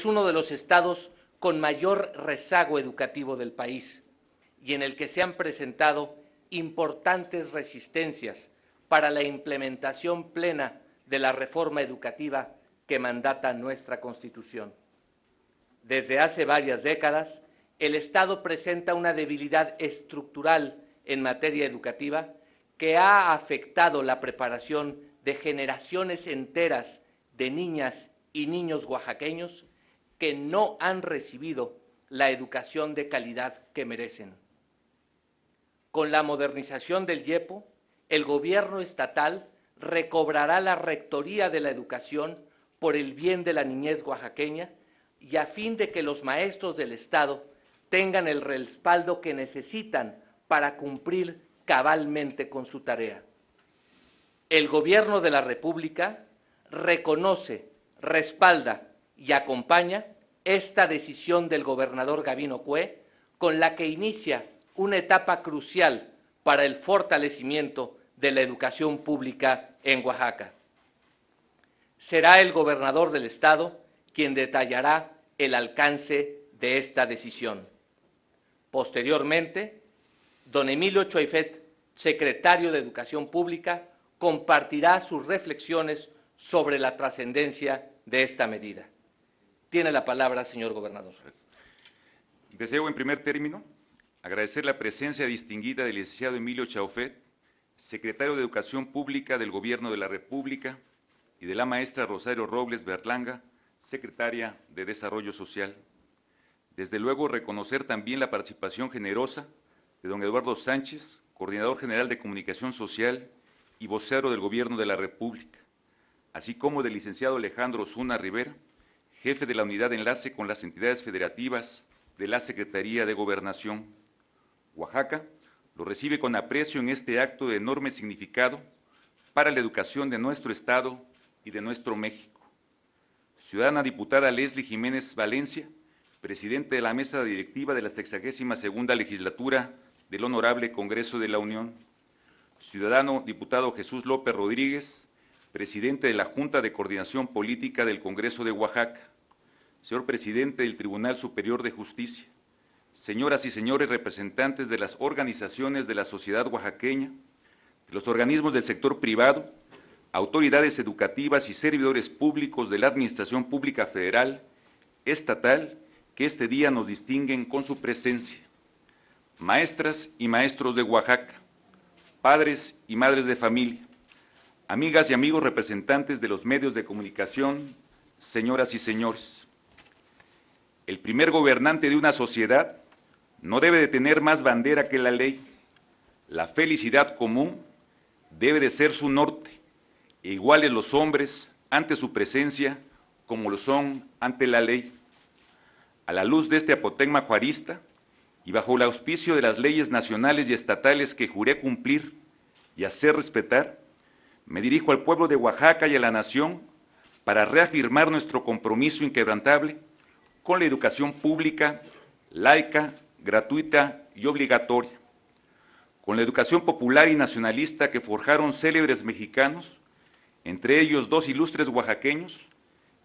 es uno de los estados con mayor rezago educativo del país y en el que se han presentado importantes resistencias para la implementación plena de la reforma educativa que mandata nuestra Constitución. Desde hace varias décadas, el Estado presenta una debilidad estructural en materia educativa que ha afectado la preparación de generaciones enteras de niñas y niños oaxaqueños que no han recibido la educación de calidad que merecen. Con la modernización del IEPO, el gobierno estatal recobrará la rectoría de la educación por el bien de la niñez oaxaqueña y a fin de que los maestros del Estado tengan el respaldo que necesitan para cumplir cabalmente con su tarea. El Gobierno de la República reconoce, respalda y acompaña esta decisión del gobernador Gavino Cue, con la que inicia una etapa crucial para el fortalecimiento de la educación pública en Oaxaca. Será el gobernador del Estado quien detallará el alcance de esta decisión. Posteriormente, don Emilio Choifet, secretario de Educación Pública, compartirá sus reflexiones sobre la trascendencia de esta medida. Tiene la palabra, señor gobernador. Deseo, en primer término, agradecer la presencia distinguida del licenciado Emilio Choifet, secretario de Educación Pública del Gobierno de la República, y de la maestra Rosario Robles Berlanga, secretaria de Desarrollo Social. Desde luego, reconocer también la participación generosa de don Eduardo Sánchez, coordinador general de Comunicación Social y vocero del Gobierno de la República, así como del licenciado Alejandro Osuna Rivera, jefe de la unidad de enlace con las entidades federativas de la Secretaría de Gobernación. Oaxaca lo recibe con aprecio en este acto de enorme significado para la educación de nuestro Estado y de nuestro México. Ciudadana diputada Leslie Jiménez Valencia, presidente de la mesa directiva de la 62ª legislatura del Honorable Congreso de la Unión. Ciudadano diputado Jesús López Rodríguez, presidente de la Junta de Coordinación Política del Congreso de Oaxaca. Señor presidente del Tribunal Superior de Justicia, señoras y señores representantes de las organizaciones de la sociedad oaxaqueña, de los organismos del sector privado, autoridades educativas y servidores públicos de la Administración Pública Federal, estatal, que este día nos distinguen con su presencia. Maestras y maestros de Oaxaca, padres y madres de familia, amigas y amigos representantes de los medios de comunicación, señoras y señores. El primer gobernante de una sociedad no debe de tener más bandera que la ley. La felicidad común debe de ser su norte, e iguales los hombres ante su presencia como lo son ante la ley. A la luz de este apotegma juarista y bajo el auspicio de las leyes nacionales y estatales que juré cumplir y hacer respetar, me dirijo al pueblo de Oaxaca y a la nación para reafirmar nuestro compromiso inquebrantable con la educación pública, laica, gratuita y obligatoria, con la educación popular y nacionalista que forjaron célebres mexicanos, entre ellos dos ilustres oaxaqueños,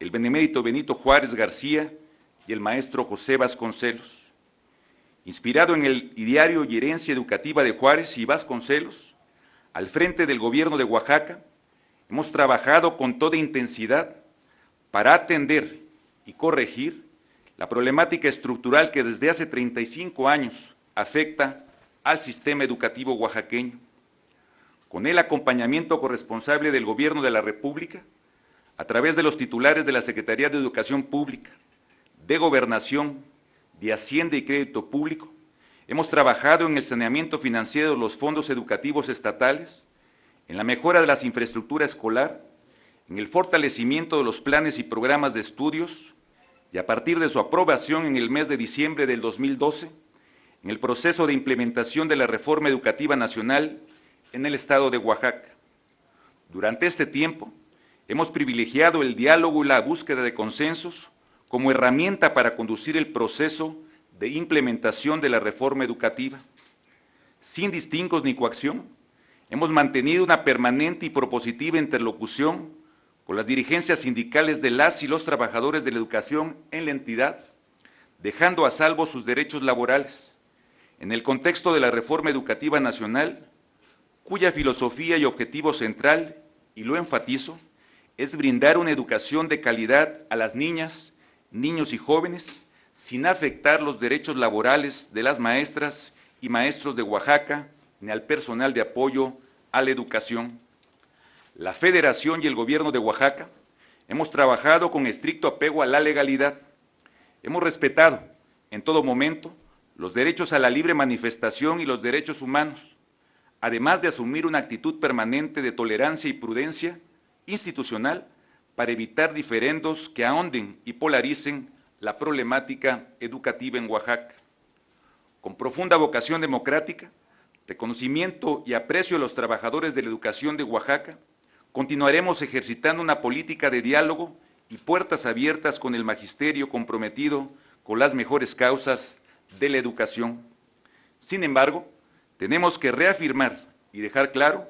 el benemérito Benito Juárez García y el maestro José Vasconcelos. Inspirado en el ideario y herencia educativa de Juárez y Vasconcelos, al frente del gobierno de Oaxaca, hemos trabajado con toda intensidad para atender y corregir la problemática estructural que desde hace 35 años afecta al sistema educativo oaxaqueño. Con el acompañamiento corresponsable del Gobierno de la República, a través de los titulares de la Secretaría de Educación Pública, de Gobernación, de Hacienda y Crédito Público, hemos trabajado en el saneamiento financiero de los fondos educativos estatales, en la mejora de la infraestructura escolar, en el fortalecimiento de los planes y programas de estudios, y a partir de su aprobación en el mes de diciembre del 2012, en el proceso de implementación de la Reforma Educativa Nacional en el Estado de Oaxaca. Durante este tiempo, hemos privilegiado el diálogo y la búsqueda de consensos como herramienta para conducir el proceso de implementación de la reforma educativa. Sin distingos ni coacción, hemos mantenido una permanente y propositiva interlocución con las dirigencias sindicales de las y los trabajadores de la educación en la entidad, dejando a salvo sus derechos laborales, en el contexto de la reforma educativa nacional, cuya filosofía y objetivo central, y lo enfatizo, es brindar una educación de calidad a las niñas, niños y jóvenes, sin afectar los derechos laborales de las maestras y maestros de Oaxaca, ni al personal de apoyo a la educación. La Federación y el Gobierno de Oaxaca hemos trabajado con estricto apego a la legalidad. Hemos respetado en todo momento los derechos a la libre manifestación y los derechos humanos, además de asumir una actitud permanente de tolerancia y prudencia institucional para evitar diferendos que ahonden y polaricen la problemática educativa en Oaxaca. Con profunda vocación democrática, reconocimiento y aprecio a los trabajadores de la educación de Oaxaca, continuaremos ejercitando una política de diálogo y puertas abiertas con el magisterio comprometido con las mejores causas de la educación. Sin embargo, tenemos que reafirmar y dejar claro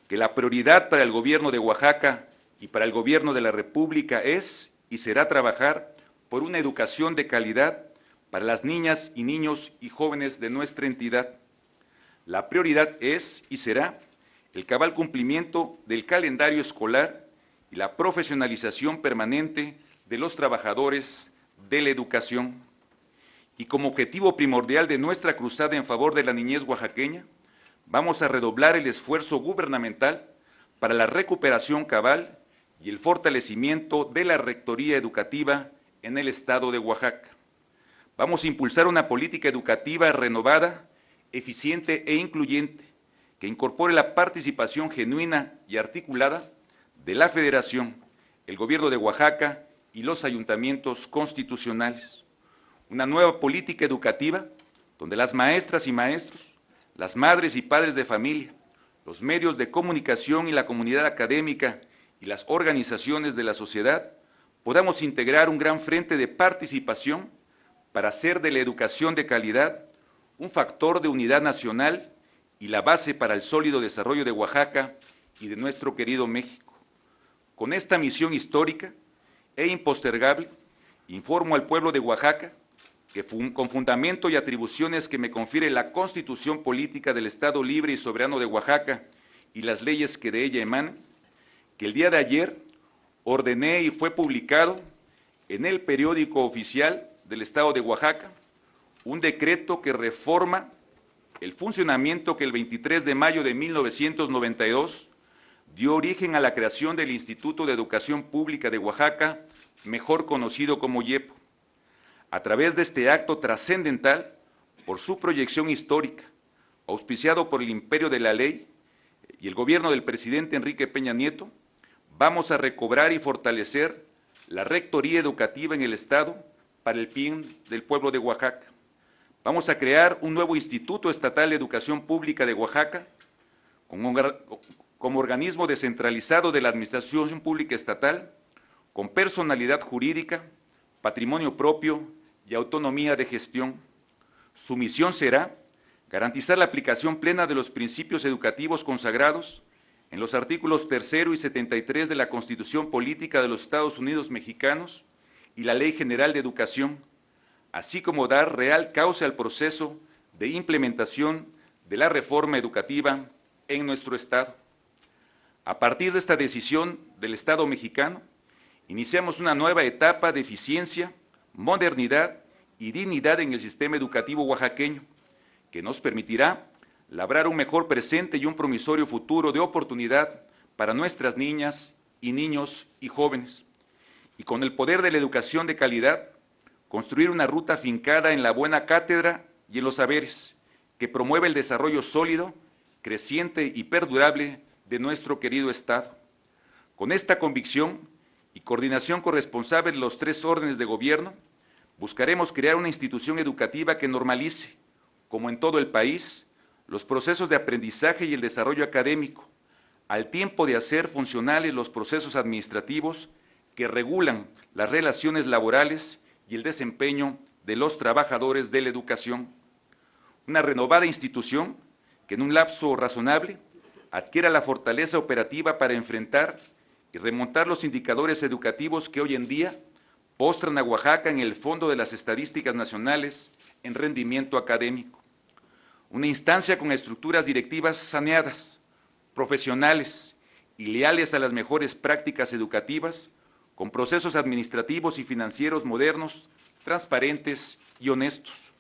que la prioridad para el Gobierno de Oaxaca y para el Gobierno de la República es y será trabajar por una educación de calidad para las niñas y niños y jóvenes de nuestra entidad. La prioridad es y será el cabal cumplimiento del calendario escolar y la profesionalización permanente de los trabajadores de la educación. Y como objetivo primordial de nuestra cruzada en favor de la niñez oaxaqueña, vamos a redoblar el esfuerzo gubernamental para la recuperación cabal y el fortalecimiento de la rectoría educativa en el estado de Oaxaca. Vamos a impulsar una política educativa renovada, eficiente e incluyente, que incorpore la participación genuina y articulada de la Federación, el Gobierno de Oaxaca y los ayuntamientos constitucionales. Una nueva política educativa donde las maestras y maestros, las madres y padres de familia, los medios de comunicación y la comunidad académica y las organizaciones de la sociedad podamos integrar un gran frente de participación para hacer de la educación de calidad un factor de unidad nacional y la base para el sólido desarrollo de Oaxaca y de nuestro querido México. Con esta misión histórica e impostergable, informo al pueblo de Oaxaca que con fundamento y atribuciones que me confiere la Constitución Política del Estado Libre y Soberano de Oaxaca y las leyes que de ella emanan, que el día de ayer ordené y fue publicado en el periódico oficial del Estado de Oaxaca un decreto que reforma el funcionamiento que el 23 de mayo de 1992 dio origen a la creación del Instituto de Educación Pública de Oaxaca, mejor conocido como IEPO. A través de este acto trascendental, por su proyección histórica, auspiciado por el imperio de la ley y el gobierno del presidente Enrique Peña Nieto, vamos a recobrar y fortalecer la rectoría educativa en el Estado para el bien del pueblo de Oaxaca. Vamos a crear un nuevo Instituto Estatal de Educación Pública de Oaxaca como organismo descentralizado de la Administración Pública Estatal, con personalidad jurídica, patrimonio propio y autonomía de gestión. Su misión será garantizar la aplicación plena de los principios educativos consagrados en los artículos 3 y 73 de la Constitución Política de los Estados Unidos Mexicanos y la Ley General de Educación, así como dar real cauce al proceso de implementación de la reforma educativa en nuestro Estado. A partir de esta decisión del Estado mexicano, iniciamos una nueva etapa de eficiencia, modernidad y dignidad en el sistema educativo oaxaqueño, que nos permitirá labrar un mejor presente y un promisorio futuro de oportunidad para nuestras niñas y niños y jóvenes. Y con el poder de la educación de calidad, construir una ruta fincada en la buena cátedra y en los saberes, que promueve el desarrollo sólido, creciente y perdurable de nuestro querido Estado. Con esta convicción y coordinación corresponsable de los 3 órdenes de gobierno, buscaremos crear una institución educativa que normalice, como en todo el país, los procesos de aprendizaje y el desarrollo académico, al tiempo de hacer funcionales los procesos administrativos que regulan las relaciones laborales y el desempeño de los trabajadores de la educación. Una renovada institución que en un lapso razonable adquiera la fortaleza operativa para enfrentar y remontar los indicadores educativos que hoy en día postran a Oaxaca en el fondo de las estadísticas nacionales en rendimiento académico. Una instancia con estructuras directivas saneadas, profesionales y leales a las mejores prácticas educativas, con procesos administrativos y financieros modernos, transparentes y honestos.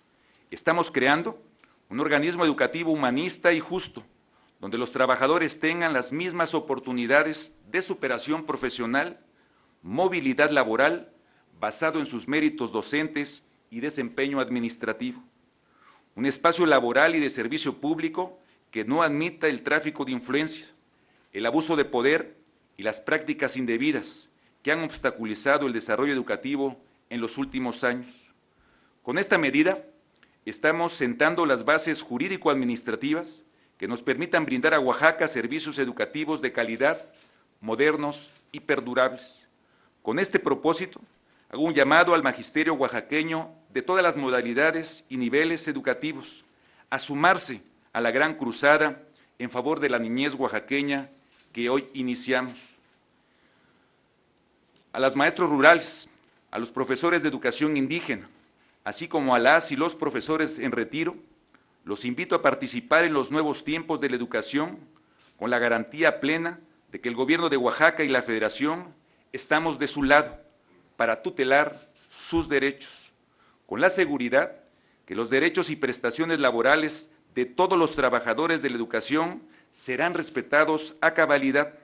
Estamos creando un organismo educativo humanista y justo, donde los trabajadores tengan las mismas oportunidades de superación profesional, movilidad laboral, basado en sus méritos docentes y desempeño administrativo. Un espacio laboral y de servicio público que no admita el tráfico de influencia, el abuso de poder y las prácticas indebidas que han obstaculizado el desarrollo educativo en los últimos años. Con esta medida, estamos sentando las bases jurídico-administrativas que nos permitan brindar a Oaxaca servicios educativos de calidad, modernos y perdurables. Con este propósito, hago un llamado al magisterio oaxaqueño de todas las modalidades y niveles educativos a sumarse a la gran cruzada en favor de la niñez oaxaqueña que hoy iniciamos. A los maestros rurales, a los profesores de educación indígena, así como a las y los profesores en retiro, los invito a participar en los nuevos tiempos de la educación con la garantía plena de que el Gobierno de Oaxaca y la Federación estamos de su lado para tutelar sus derechos, con la seguridad que los derechos y prestaciones laborales de todos los trabajadores de la educación serán respetados a cabalidad,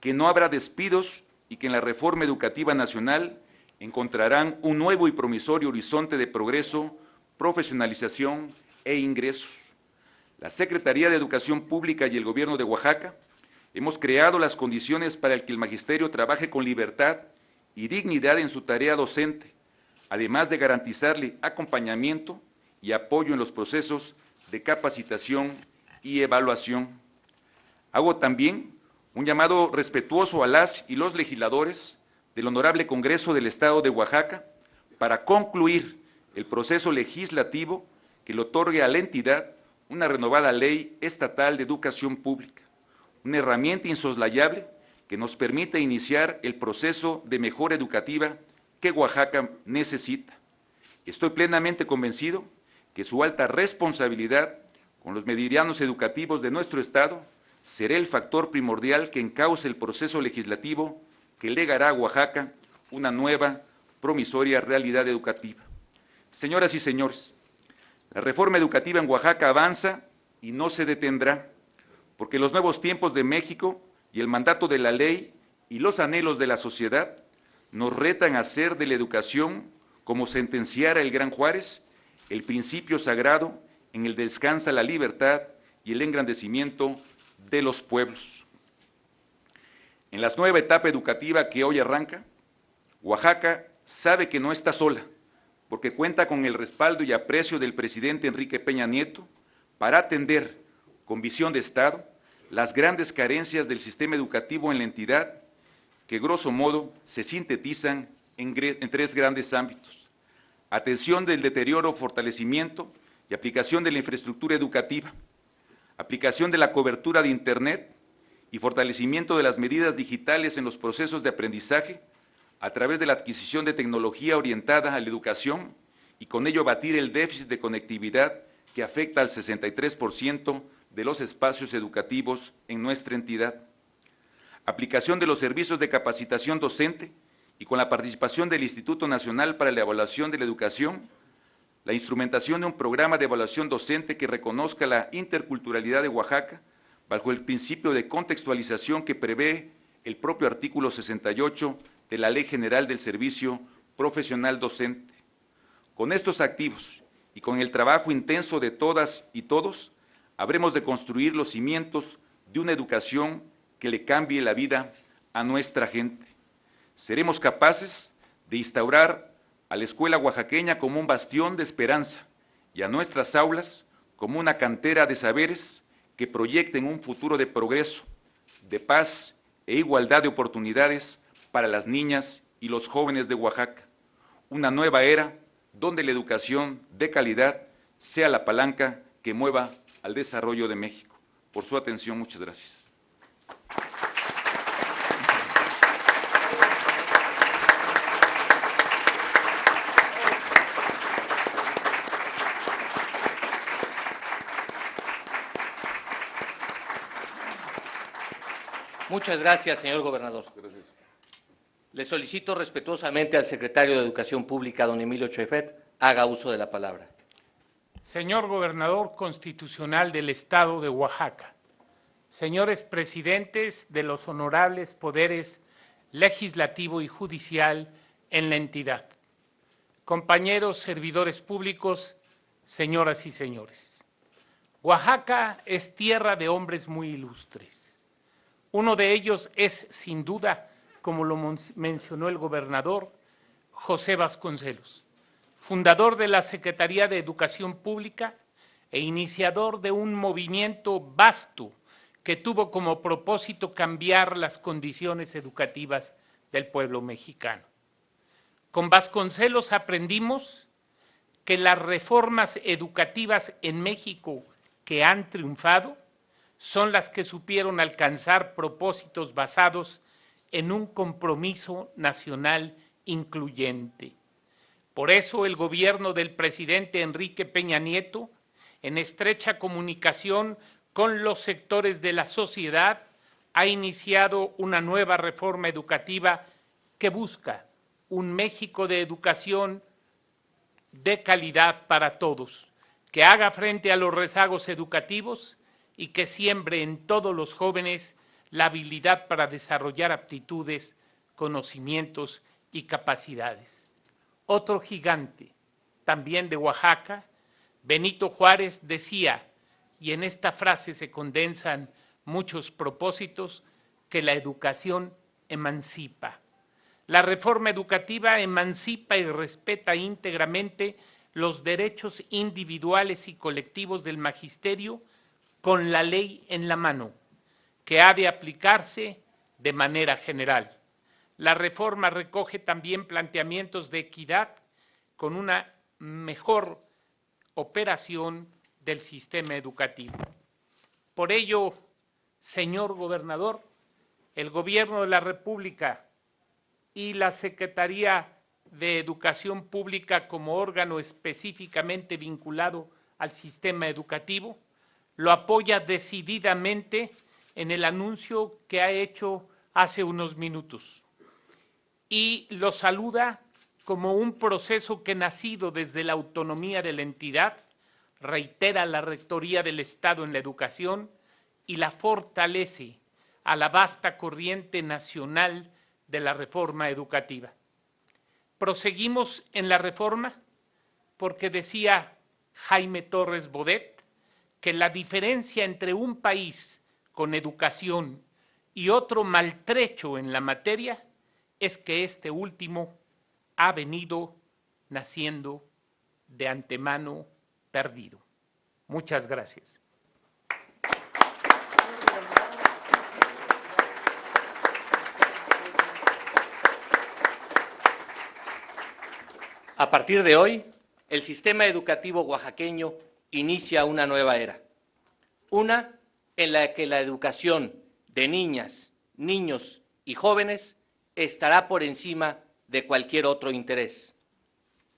que no habrá despidos y que en la reforma educativa nacional encontrarán un nuevo y promisorio horizonte de progreso, profesionalización e ingresos. La Secretaría de Educación Pública y el Gobierno de Oaxaca hemos creado las condiciones para que el magisterio trabaje con libertad y dignidad en su tarea docente, además de garantizarle acompañamiento y apoyo en los procesos de capacitación y evaluación. Hago también un llamado respetuoso a las y los legisladores del Honorable Congreso del Estado de Oaxaca para concluir el proceso legislativo que le otorgue a la entidad una renovada ley estatal de educación pública, una herramienta insoslayable que nos permite iniciar el proceso de mejora educativa que Oaxaca necesita. Estoy plenamente convencido que su alta responsabilidad con los meridianos educativos de nuestro Estado será el factor primordial que encauce el proceso legislativo que legará a Oaxaca una nueva, promisoria realidad educativa. Señoras y señores, la reforma educativa en Oaxaca avanza y no se detendrá, porque los nuevos tiempos de México y el mandato de la ley y los anhelos de la sociedad nos retan a hacer de la educación, como sentenciara el gran Juárez, el principio sagrado en el que descansa la libertad y el engrandecimiento de los pueblos. En la nueva etapa educativa que hoy arranca, Oaxaca sabe que no está sola, porque cuenta con el respaldo y aprecio del presidente Enrique Peña Nieto para atender, con visión de Estado, las grandes carencias del sistema educativo en la entidad, que grosso modo se sintetizan en tres grandes ámbitos: atención del deterioro, fortalecimiento y aplicación de la infraestructura educativa, aplicación de la cobertura de Internet y fortalecimiento de las medidas digitales en los procesos de aprendizaje a través de la adquisición de tecnología orientada a la educación y con ello batir el déficit de conectividad que afecta al 63% de los espacios educativos en nuestra entidad. Aplicación de los servicios de capacitación docente y con la participación del Instituto Nacional para la Evaluación de la Educación, la instrumentación de un programa de evaluación docente que reconozca la interculturalidad de Oaxaca bajo el principio de contextualización que prevé el propio artículo 68 de la Ley General del Servicio Profesional Docente. Con estos activos y con el trabajo intenso de todas y todos, habremos de construir los cimientos de una educación que le cambie la vida a nuestra gente. Seremos capaces de instaurar a la escuela oaxaqueña como un bastión de esperanza y a nuestras aulas como una cantera de saberes que proyecten un futuro de progreso, de paz e igualdad de oportunidades para las niñas y los jóvenes de Oaxaca. Una nueva era donde la educación de calidad sea la palanca que mueva al desarrollo de México. Por su atención, muchas gracias. Muchas gracias, señor gobernador. Gracias. Le solicito respetuosamente al secretario de Educación Pública, don Emilio Choifet, haga uso de la palabra. Señor Gobernador Constitucional del Estado de Oaxaca, señores presidentes de los honorables poderes legislativo y judicial en la entidad, compañeros servidores públicos, señoras y señores. Oaxaca es tierra de hombres muy ilustres. Uno de ellos es, sin duda, como lo mencionó el gobernador, José Vasconcelos, fundador de la Secretaría de Educación Pública e iniciador de un movimiento vasto que tuvo como propósito cambiar las condiciones educativas del pueblo mexicano. Con Vasconcelos aprendimos que las reformas educativas en México que han triunfado son las que supieron alcanzar propósitos basados en un compromiso nacional incluyente. Por eso el gobierno del presidente Enrique Peña Nieto, en estrecha comunicación con los sectores de la sociedad, ha iniciado una nueva reforma educativa que busca un México de educación de calidad para todos, que haga frente a los rezagos educativos y que siembre en todos los jóvenes la habilidad para desarrollar aptitudes, conocimientos y capacidades. Otro gigante, también de Oaxaca, Benito Juárez, decía, y en esta frase se condensan muchos propósitos, que la educación emancipa. La reforma educativa emancipa y respeta íntegramente los derechos individuales y colectivos del magisterio con la ley en la mano, que ha de aplicarse de manera general. La reforma recoge también planteamientos de equidad con una mejor operación del sistema educativo. Por ello, señor gobernador, el Gobierno de la República y la Secretaría de Educación Pública como órgano específicamente vinculado al sistema educativo, lo apoya decididamente en el anuncio que ha hecho hace unos minutos y lo saluda como un proceso que, nacido desde la autonomía de la entidad, reitera la Rectoría del Estado en la educación y la fortalece a la vasta corriente nacional de la reforma educativa. Proseguimos en la reforma porque decía Jaime Torres Bodet que la diferencia entre un país con educación y otro maltrecho en la materia es que este último ha venido naciendo de antemano perdido. Muchas gracias. A partir de hoy, el sistema educativo oaxaqueño inicia una nueva era. Una en la que la educación de niñas, niños y jóvenes estará por encima de cualquier otro interés.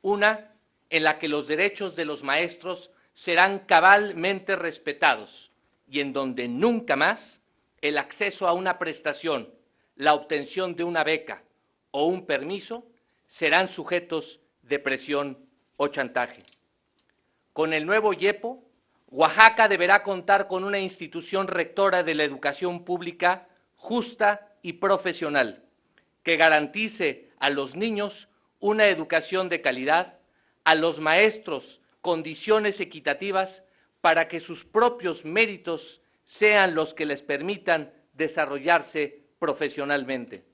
Una en la que los derechos de los maestros serán cabalmente respetados y en donde nunca más el acceso a una prestación, la obtención de una beca o un permiso serán sujetos de presión o chantaje. Con el nuevo IEPO, Oaxaca deberá contar con una institución rectora de la educación pública justa y profesional, que garantice a los niños una educación de calidad, a los maestros condiciones equitativas para que sus propios méritos sean los que les permitan desarrollarse profesionalmente.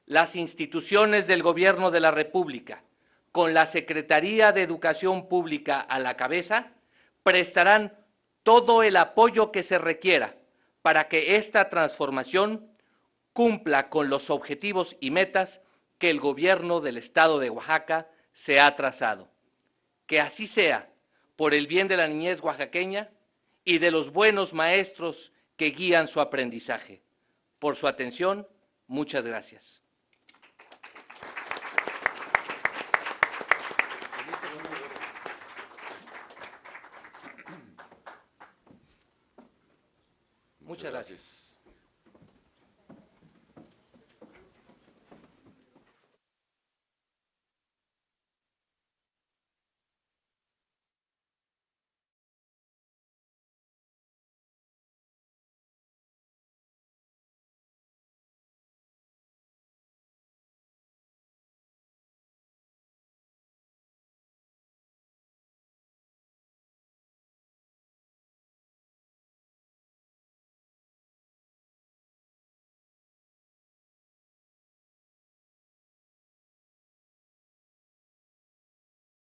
Las instituciones del Gobierno de la República, con la Secretaría de Educación Pública a la cabeza, prestarán todo el apoyo que se requiera para que esta transformación cumpla con los objetivos y metas que el Gobierno del Estado de Oaxaca se ha trazado. Que así sea, por el bien de la niñez oaxaqueña y de los buenos maestros que guían su aprendizaje. Por su atención, muchas gracias. Muchas gracias.